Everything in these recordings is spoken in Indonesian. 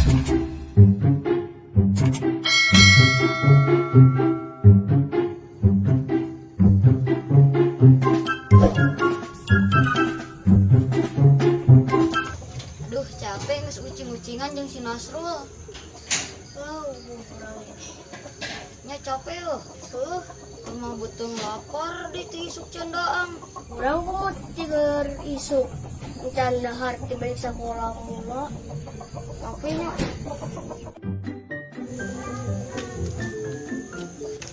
Aduh, capek nges ucing-ucingan jeung si Nasrul. Nya capek yo. Emang betul lapar di isuk candaang. Urang kumut tiger isuk candahar ti balik sekolah mula. Tapi nya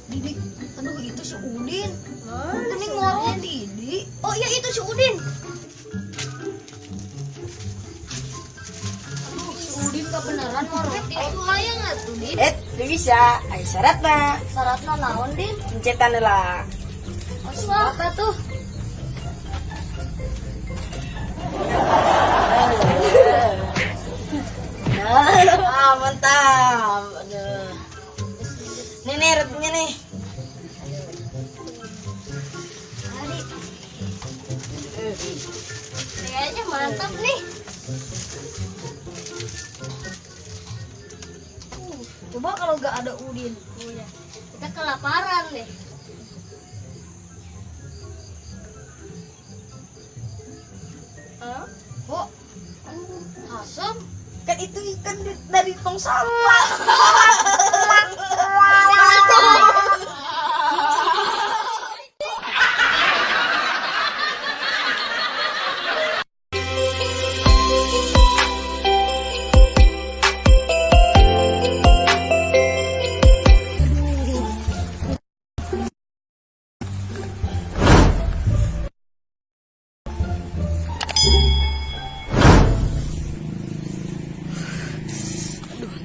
Didik, aduh itu si Udin. Ini ngomong Didik. Oh iya itu si Udin. Udin kebenaran ngoroti itu hayang atuh Din. Bisa, ayo syaratna. Syaratna naon Din? Pencetan lah. Apa tuh? Mantap. Aduh. Nih rotinya nih. Kayaknya mantap nih. Coba kalau gak ada Udin. Oh ya. Kita kelaparan deh. Kok asam? Kan itu ikan dari tong sampah.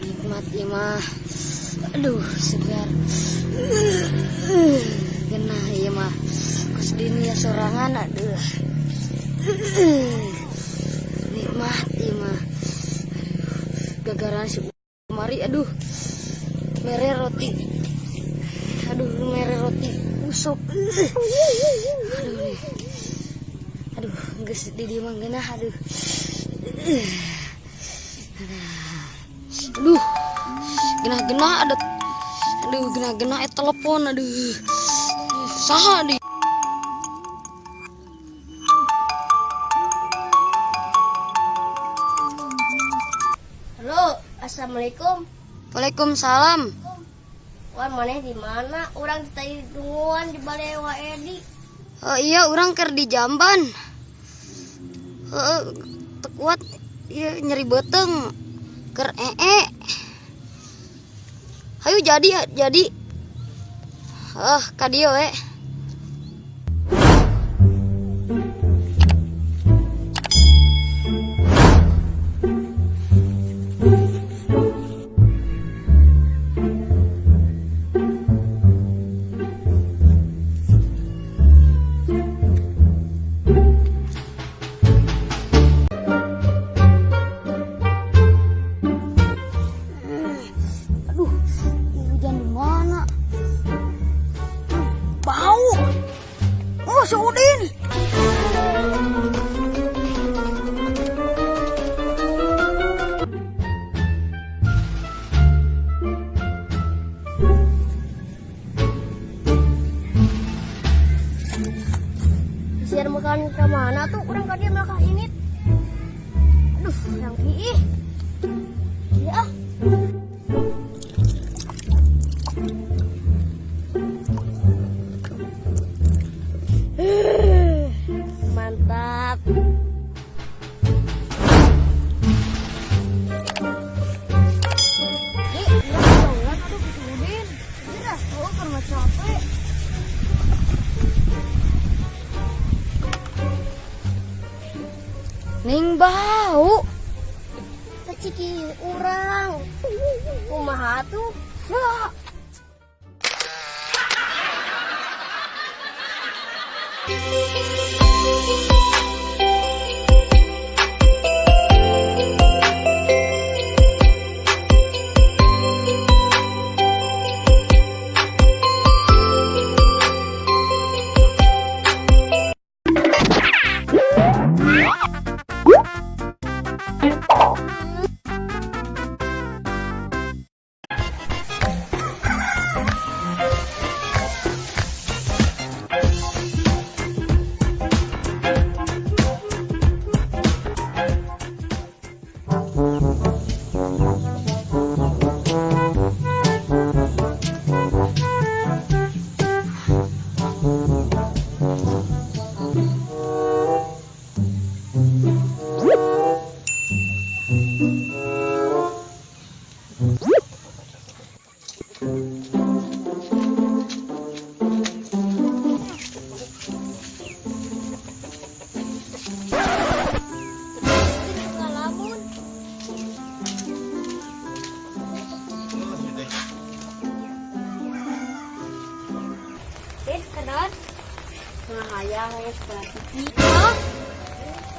Nikmat mah. Aduh, segar. Genah ieu mah. Kus dinya sorangan aduh. Nikmat ieu mah. Gagaran si kemari aduh. Mere roti. Aduh, mere roti usop. Aduh nih. Aduh, geus di dieu mah geunah aduh. Aduh, genah-genah ada. Aduh, genah-genah telepon aduh. Saha di? Halo, assalamualaikum. Waalaikumsalam. Wan maneh di mana? Urang ditanya tungguan di balai Wa Edi. Iya, urang keur di Jamban. Teu kuat ieu nyeri beuteng. Keur Hayu jadi. Ka dieu we. Hujan di mana? Bau. Oh, si Udin. Siar makan ke mana tuh? Urang ka dia makan ini. Aduh, yang ih. Ya. Mantap. Capek. Ning bau. Ciki urang. Kumaha tuh? Wah. Nah, hayang ya sekolah TV. Oh,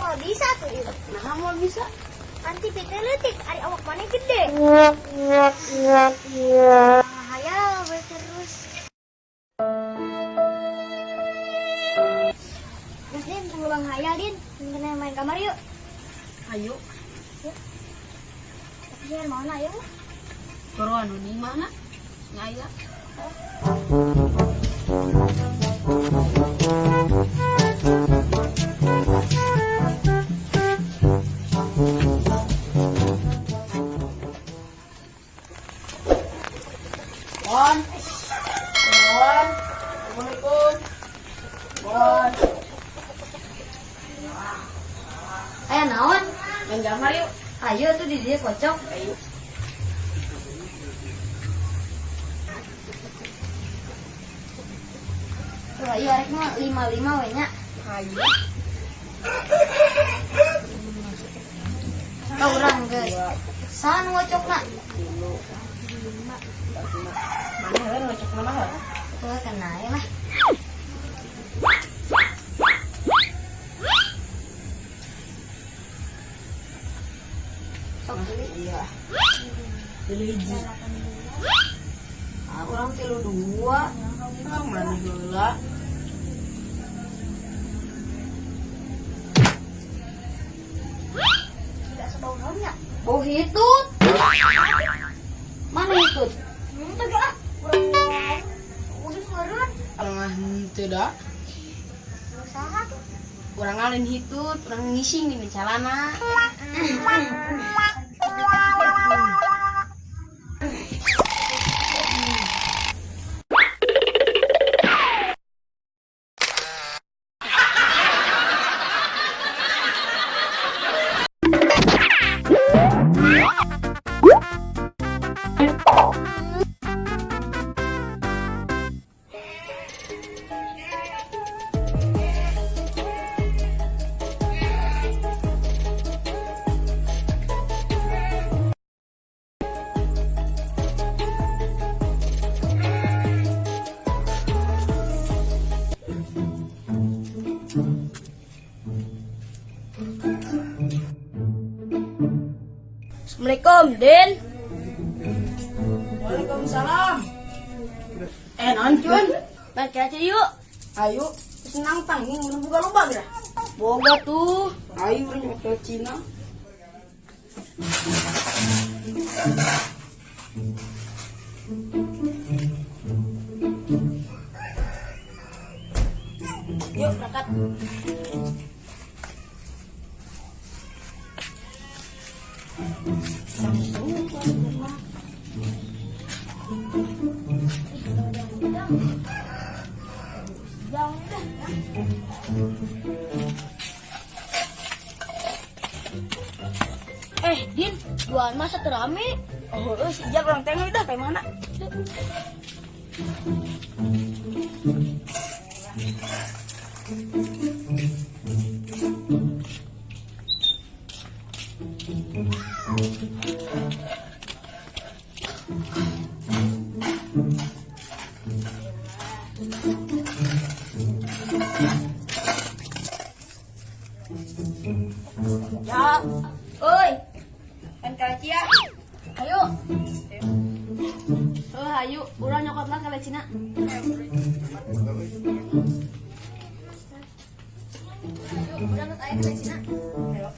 wah bisa tuh itu. Nah, mau bisa. Nanti piteletik, ari awak mana gede. Hayal terus. Terus Din, pulang hayal Din. Kita main kamar yuk. Ayo. Tapi saya mau na yuk. Corona di mana? Ngaya. Bon. Bon. Assalamualaikum. Bon. Ayo naon? Main gambar yuk. Ayo tuh di dia kocok. Ayo. Tuh ayo arek mah 55 we nya. Ayo. Ka urang geus. Saan ngocokna? Mana kan ngocok nama kan? Tuh kena ya mah. Sok pilih. Iya. Pilih hiji. Ah, urang 32. Ah, mana gula? Tidak sebau naonnya. Bau hitut. Mana hitut? Tegak. Udah meureun. Orang tidak. Usaha tuh. Orang ngalin hitut, orang ngising di celana. Assalamualaikum, Din. Waalaikumsalam. Nancun. Main aja yuk. Ayo, senang tanging udah buka lomba kira. Boga tuh. Ayo orang ke Cina. Yuk berangkat. Din, jualan masa terame. Oh, sejak orang tengok dah kayak mana? Ya, Oi, kan kacia. ayo. Ayo, urang nyokot lah kali Cina. Ayo, urang nyokot aja kali Cina. Ayo.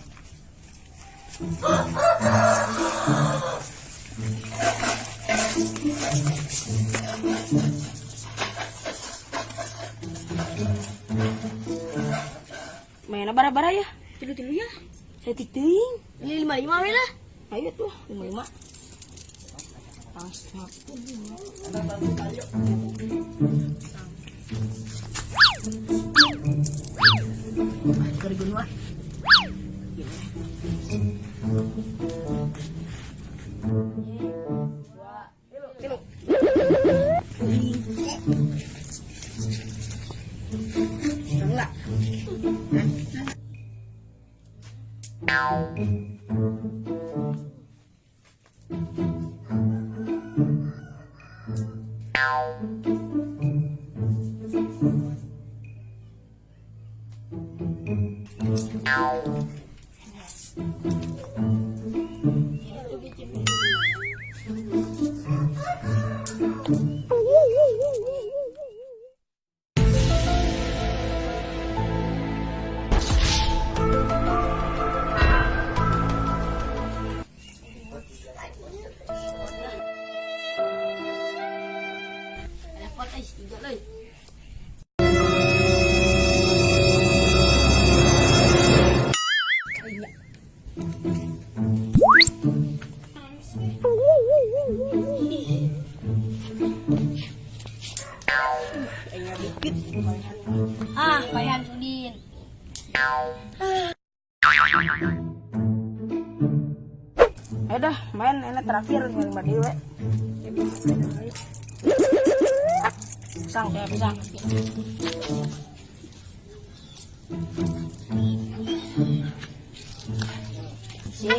Mainnya bara-bara ya. Tilu-tilu ya. Saya ting. Ini 55 we lah. Ayo tuh, 55. Dari gunung. Enggak. Repot tiga lagi. Bayan Sudin. Ayo dah main enak terakhir yang lima dewe. Pisang ya pisang. Si,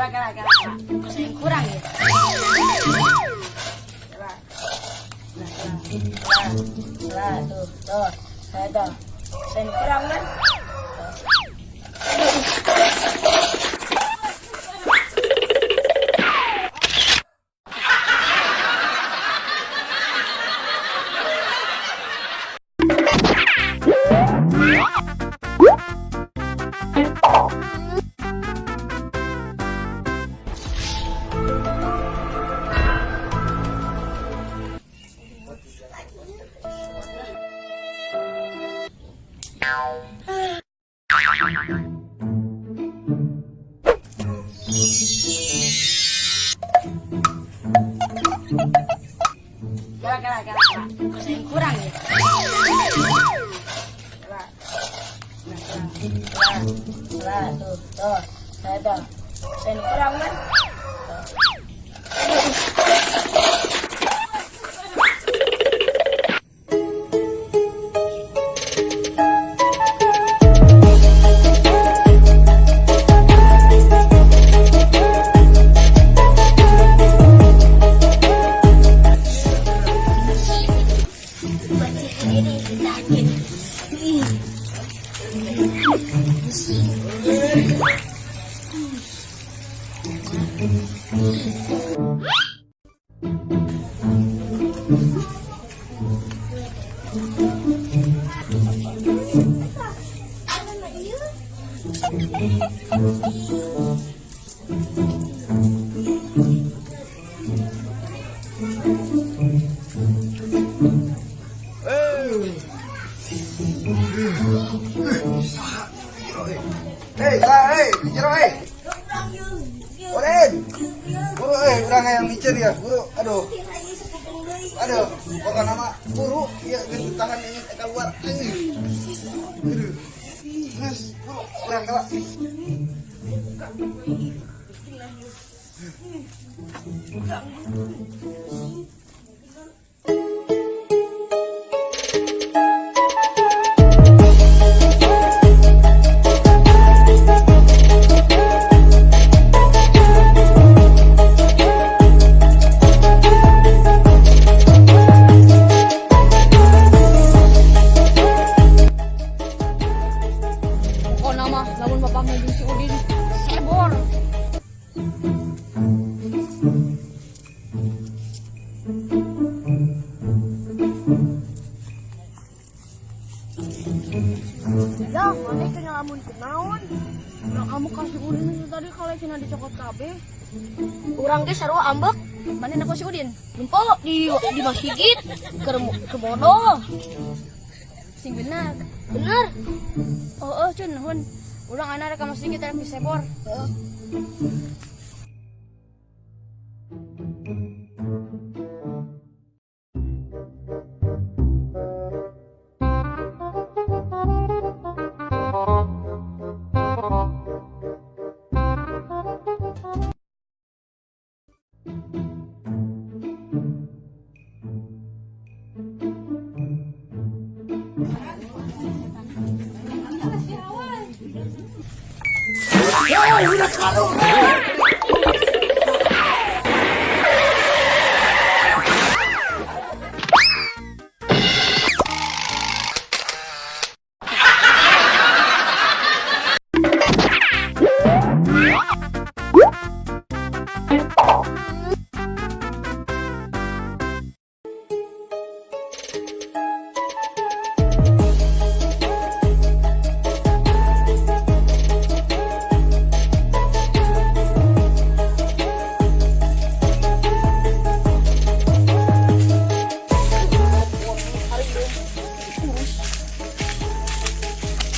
dua, Gara. Masih yang kurang ya. Tuh. Ada. Yang kurang kan? Gara. Masih yang kurang ya. Tuh. Ada. Yang kurang kan? Orang yang mikir ya, guru. Aduh, bukan nama guru. Ya, tahan ini keluar. Mas, kurang kalah. Lamun bapak ngajeng si Udin sebor. Ya, mana itu ngelamun kenaon? Udah kamu kasih Udin itu tadi kalau cina dicokot KB. Urang ge sarua ambek. Mana nak si Udin? Lempo di Masigit ke bodoh. Sing benar. Benar. Oh, cun nuhun. Ulang anak kamu sedikit yang bisa sebor.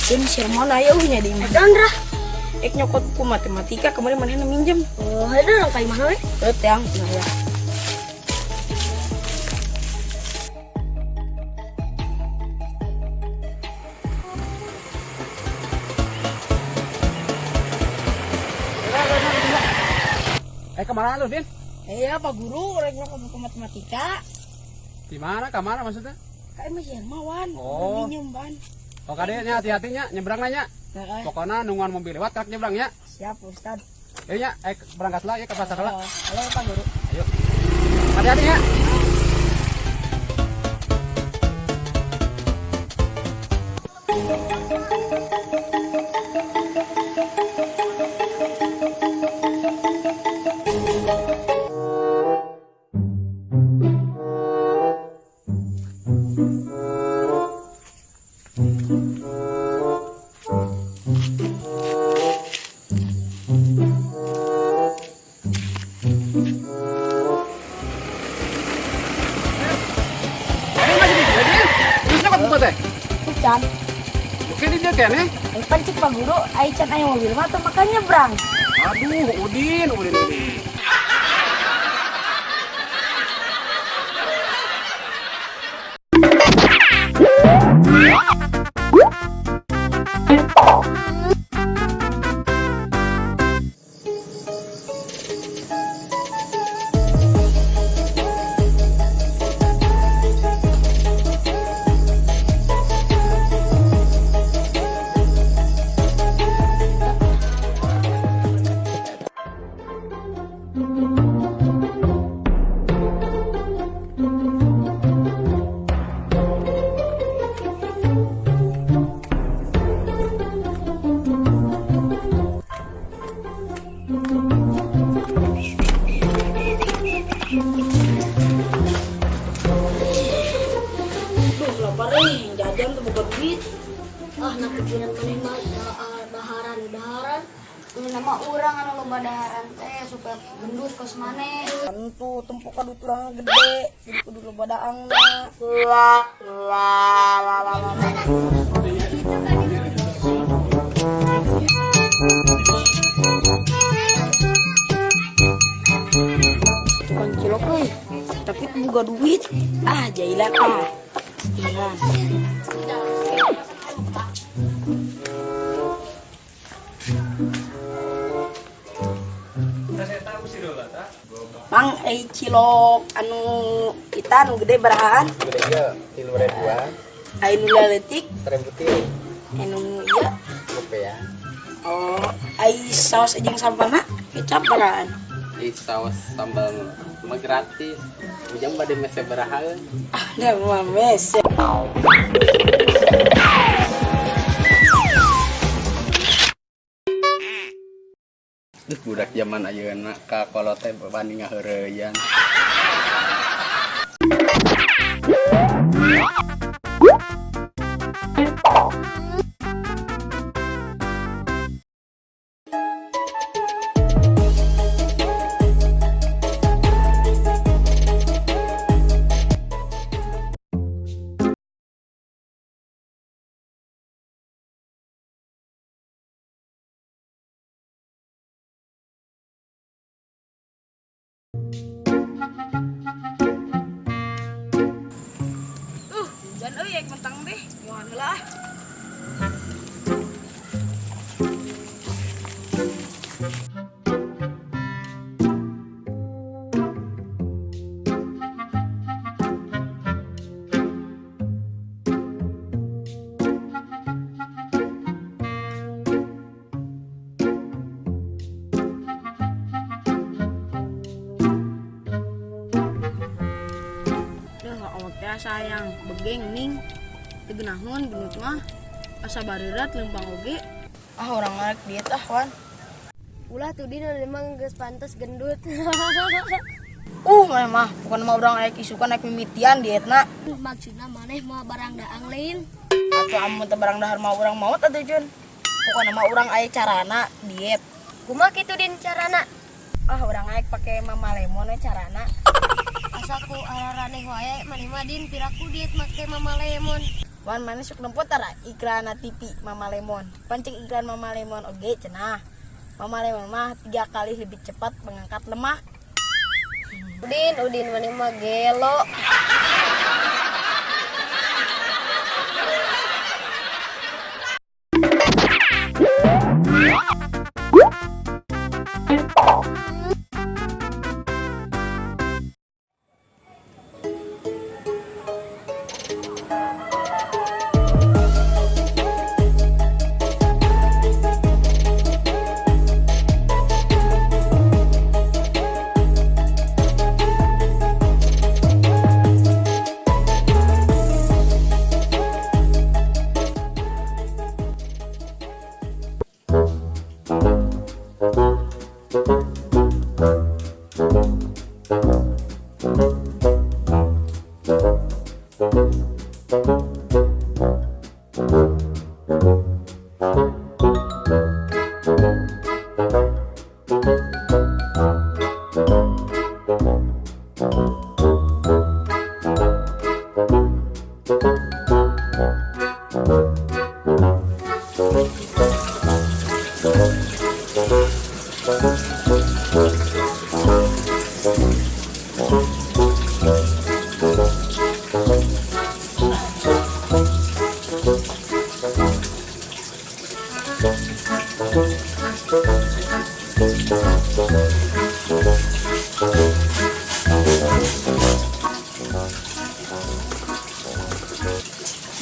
Ini Sherman ayo nya di Chandra. ek nyokot ku matematika kemarin mana minjem. Oh, ada orang kayak mana we? Terus yang nah ya. Kemana lu, Din? Iya, Pak Guru, rek nyokot buku matematika. Di mana? Ke mana maksudnya? Kayak mah Sherman, Oh. minjem ban. Oh, kadenya hati-hatinya nyebrang nanya. Nah, Pokoknya nungguan mobil lewat kak nyebrang ya. siap Ustad. Ayo nya, berangkat lah ya ke pasar lah. Halo Pak Guru. Ayo. Hati-hati ya. Ini masih di sini, Din. Terus nyokot buku teh. Can, Oke, di dia kene. pancik Pak Guru, ai can aya mobil mah tuh makanya nyebrang. Aduh, Udin. Duh, lapar nih, jajan tuh buka duit. Ah, nak pikiran mana mah daharan. Ini nama orang anu loba daharan teh supaya gendut kos maneh. Tentu tempuk kadut urang gede, jadi kudu loba daangna. Tukang cilok euy, tapi buka duit. Ah, jailan ah. Iya. Mang, cilok anu kita anu gede barahaan. Gede 3.000-an, Anu laletik, 1.000 anu ya. rupiah. Oh, ai saus jeung sampana kecap barahaan. Di saus sambal mah gratis. Ujang bade mese beraha. Ah, dah mah mes. Duh, budak zaman ayeuna ka kolot teh banding ngaheureyan. Hujan euy ek mentang deh. Yohan lah. Sayang begeng ning tegenahun gendut mah asa barirat lempang oge orang ngarek diet Wan Ulah tuh Din memang geus pantes gendut. mah bukan mah orang aek isukan aek mimitian dietna Maksudna maneh mau barang daang lain. atau amun teu barang dahar mah urang maot atuh Jun pokona mah urang aya carana diet Kumaha kitu Din carana? orang aek pake mama lemon we carana Asaku araraneh wae maneh mah Din piraku diet make mama lemon. Wan mana sok nempot tara iklan TV Mama Lemon. Pancing iklan Mama Lemon oge cenah. Mama Lemon mah 3 kali lebih cepat mengangkat lemak. Udin mana mah gelo.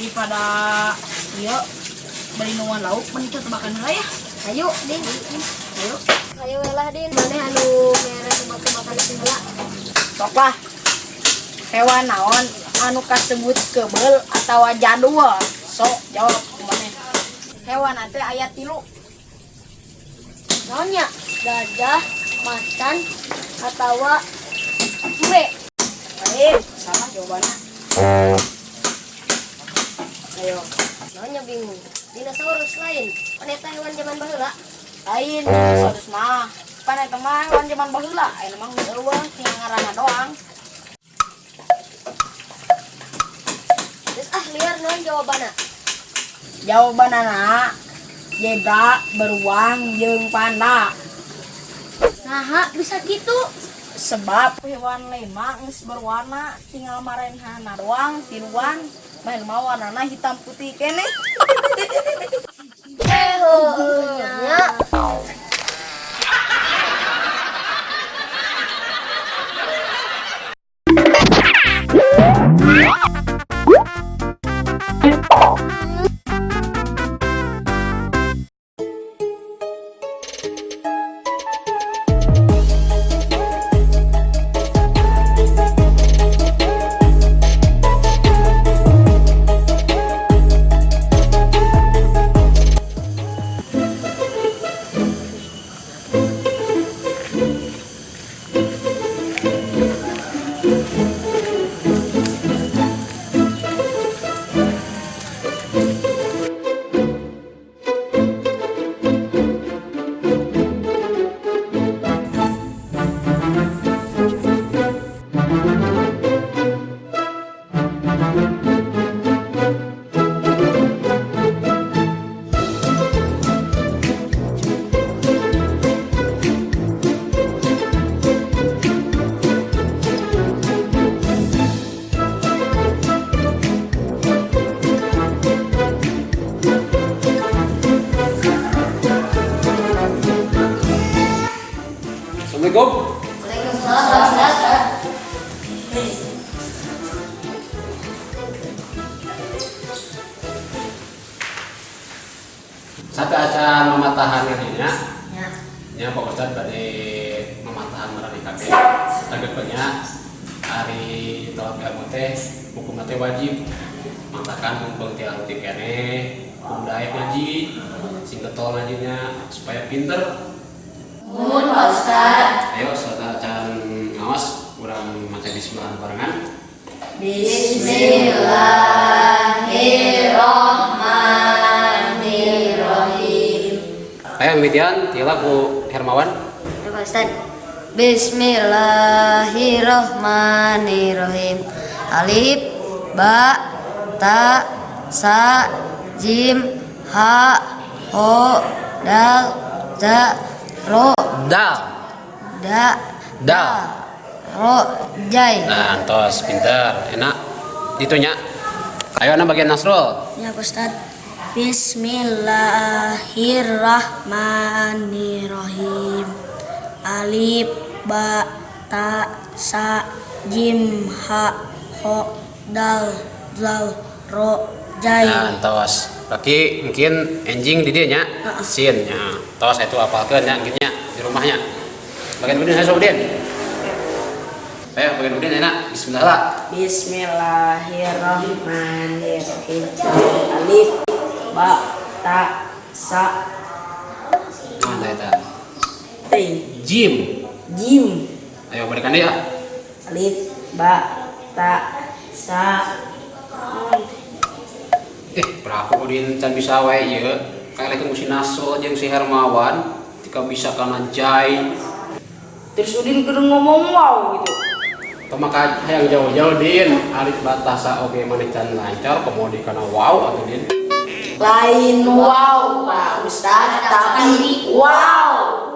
Daripada ieu beli nuan lauk mending kita tebakan heula ya. Ayo, Din. Ayo lah, Din. Mana anu mere tebak-tebakan heula? Sok lah. Hewan naon anu kasebut keubel atawa jadul? Sok jawab kumaha. Hewan teh aya 3. Naonnya? Gajah, macan, atawa cue. Baik, sama jawabannya. Ayo. Naonnya bingung. Dinosaurus lain. Paneta hewan zaman baheula. Lain dinosaurus mah. Pan eta mah hewan zaman baheula, aya emang geus eueuh tinggal ngaranna doang. Terus liar naon jawabanna? Jawabanana zebra, beruang, jeung panda. Nah, bisa gitu. Sebab hewan lain mah geus berwarna, tinggal marenehana doang tiluan. Main mah warnana hitam putih keneh. Nya. Assalamualaikum. Satu acara mematahan harinya. Ya, Pak Ustadz pada mematahan marani kabeh. Tanggapannya hari tolak ilmu teh hukum teh wajib. Matakan mumpung tiang tikene hukum daek ngaji, sing getol ngajinya supaya pinter. Mun Pak Ustaz. Ayo saudara acan ngawas urang maca bismillah barengan. Bismillahirrahmanirrahim. Ayo mitian tila ku Hermawan. Ya Pak Ustaz. Bismillahirrahmanirrahim. Alif, ba, ta, sa jim ha ho dal za ro Dal. da Dal. ro jai. Nah, tos pinter, enak. Itunya. Ayo anak bagian Nasrul. Ya Ustaz. Bismillahirrahmanirrahim. Alif ba ta sa jim ha ho dal zal ro jai. Nah, tos. Laki mungkin enjing di dia nya. Sin nya. Tos itu apalkeun nya engkeun nya di rumahnya. Bagian Udin saya Udin. Ayo bagian Udin enak. Bismillah. Bismillahirrahmanirrahim. Alif ba ta sa Mana eta? te Jim. jim. Ayo balikan dia. Alif ba ta sa Berapa Udin can bisa wae ieu? Kayak lagi si Nasrul jeung si Hermawan ketika bisa kana jai. terus Udin kudu ngomong wow gitu. Maka hayang jauh-jauh Din. Alif batasa oge maneh can lancar kemodi kana wow atuh Din. Lain wow Pak Ustaz, tapi wow.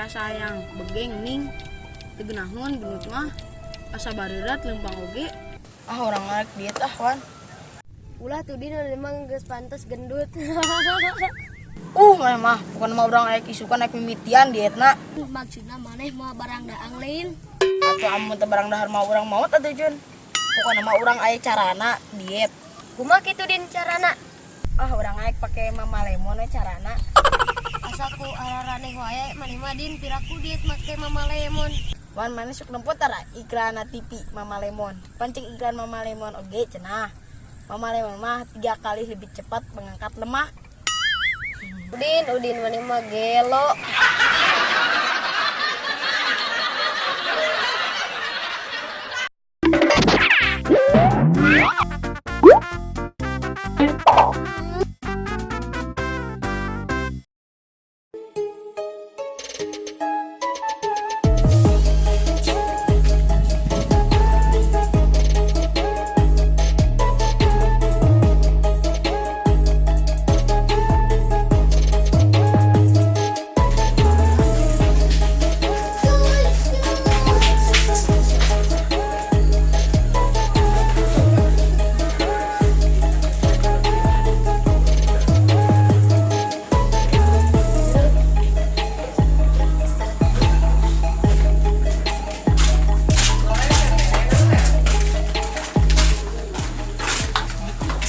Sayang begeng ning tegenahun gendut mah asa barirat lempang oge. Orang ngarek diet Wan. Ulah tuh dia memang geus pantes gendut. Mah bukan mau orang aek isukan aek mimitian dietna. Maksudna maneh mah barang daang lain. Atau amun teu barang dahar mau orang maot atuh Jun. Pokona mah urang aya carana diet. Kumaha kitu din carana? Orang aek pake Mama Lemon we carana. Asaku araraneh wae maneh mah din piraku diet make Mama Lemon. Wan mana sok lemput tara iklan TV Mama Lemon. Pancing iklan Mama Lemon oge cenah. Mama Lemon mah 3 kali lebih cepat mengangkat lemak. Udin maneh mah gelo.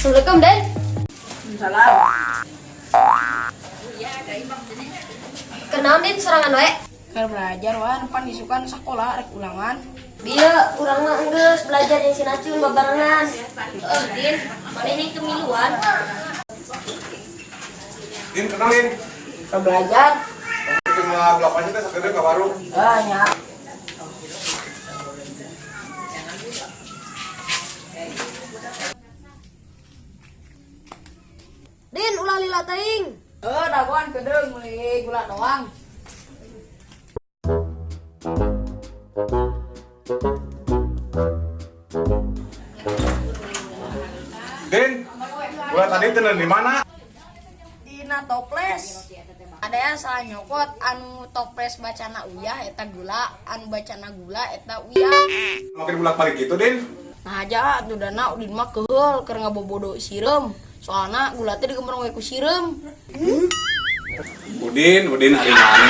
Assalamualaikum, Den. Salam. Kenaon Din sorangan wae? Keur belajar Wan pan isukan sakola rek ulangan. Dia urang mah geus belajar jeung si Nacun babarengan. Din, maneh ning kemiluan. Din, kenalin. Keur belajar. Cuma 8 juta sekedar ke warung. Nya. Din, ulah lila teuing. Dagoan kedeung meuli gula doang. Din, gua tadi tenan di mana? Dina toples. Ada yang salah nyokot anu toples bacana uyah eta gula, anu bacana gula eta uyah. Makin bolak-balik gitu, Din. Nah aja atuh dana udin mah keheul keur ngabobodo sireum. Soalna gula teh digembrong we ku sireum. Udin hari mana?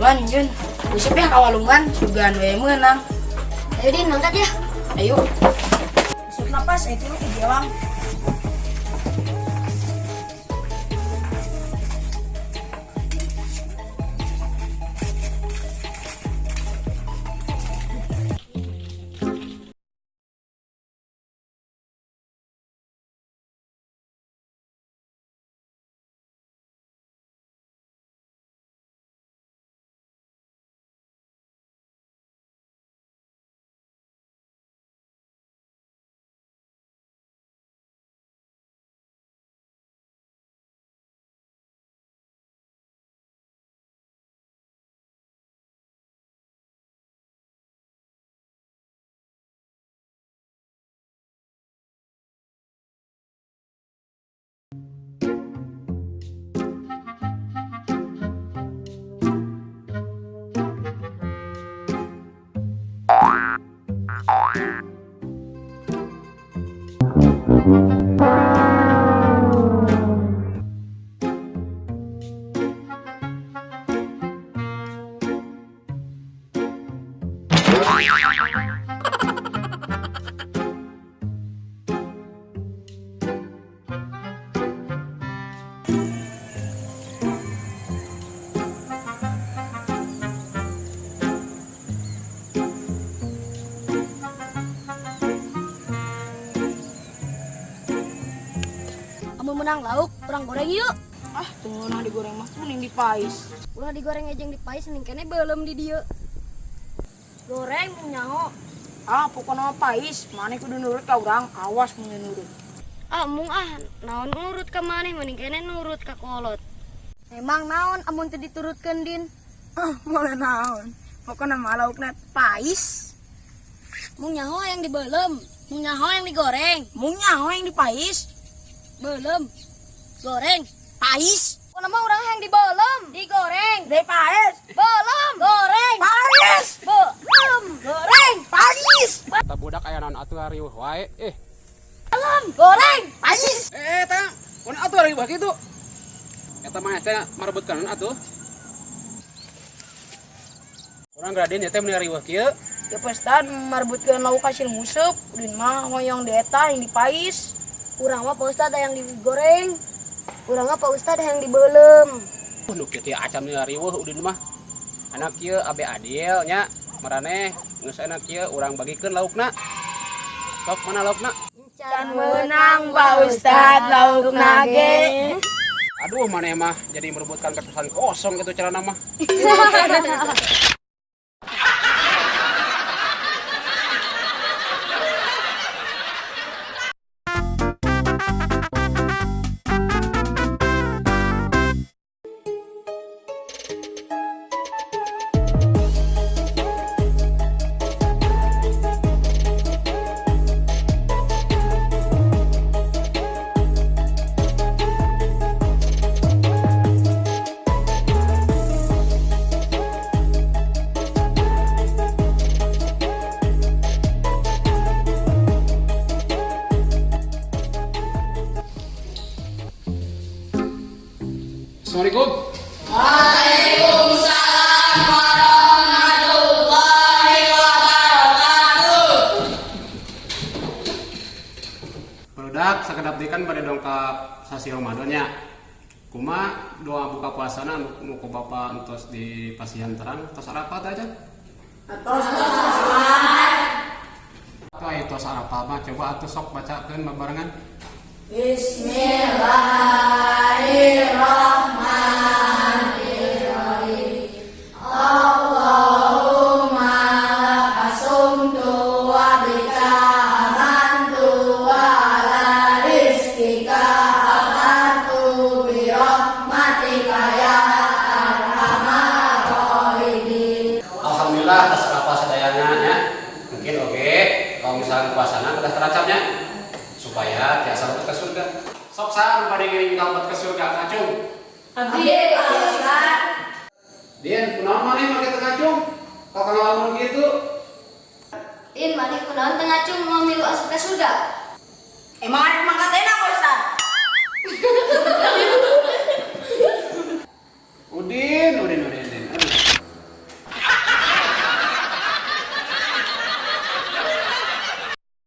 Lan Jun, usip ya kawalungan sugan we meunang. Ayo Din, angkat ya. Ayo. Usip napas itu lu kejewang. Amun menang lauk, orang goreng yuk. Ah, tunggu nah digoreng mah kuning dipais. Ulah digoreng aja yang dipais, ning kene belum di dieu. Goreng nyaho. Ah, pokoknya mah pais, maneh kudu nurut ka urang, awas mun nurut. Mung naon nurut ka maneh, mending kene nurut ka kolot. Emang naon amun teu diturutkeun Din? Mulai naon. Pokoknya mah laukna pais, Mung nyaho yang dibelem, mung nyaho yang digoreng, mung nyaho yang dipais, belum. Goreng, pais, pokona mah urang yang dibelem, digoreng, dipais, belum, goreng, pais, belum, goreng, pais, Kata budak aya naon atuh riweuh wae. belum, goreng, pais. Tah, mun atuh riweuh kitu. Eta mah teh marebutkeun atuh. Urang graden teh mun riweuh kieu. Ya pestan marbutkeun lauk hasil museup, udin mah ngoyong dieta yang dipais. Urang mah Pak Ustad yang digoreng, urang mah Pak Ustad yang dibelem. Nu kieu teh acam riweuh udin mah. Anak kieu abe adil nya. Maraneh geus anak kieu urang bagikeun laukna. Sok mana laukna? Can menang Pak Ustad laukna ge. Aduh maneh mah jadi merebutkan keputusan kosong gitu carana mah. Assalamualaikum. Barudak sakedap dekan pada dongkap sasi Ramadannya. Kuma doa buka puasana nu ku Bapa entos di pasihan terang tos Arafat aja. Atuh aya tos Arafat mah coba atuh sok bacakeun babarengan. Alhamdulillah atas apa sadayana nya. Mungkin oke kalau misalnya puasana udah terancamnya supaya tiasa luput ke surga. Sok saan pada ngiring kalbat ke surga ngacung. Din, kunaon maneh make teu ngacung? Kok ngalamun gitu? In, maneh kunaon teu ngacung mau milu asup ka surga? Emang ada mangkat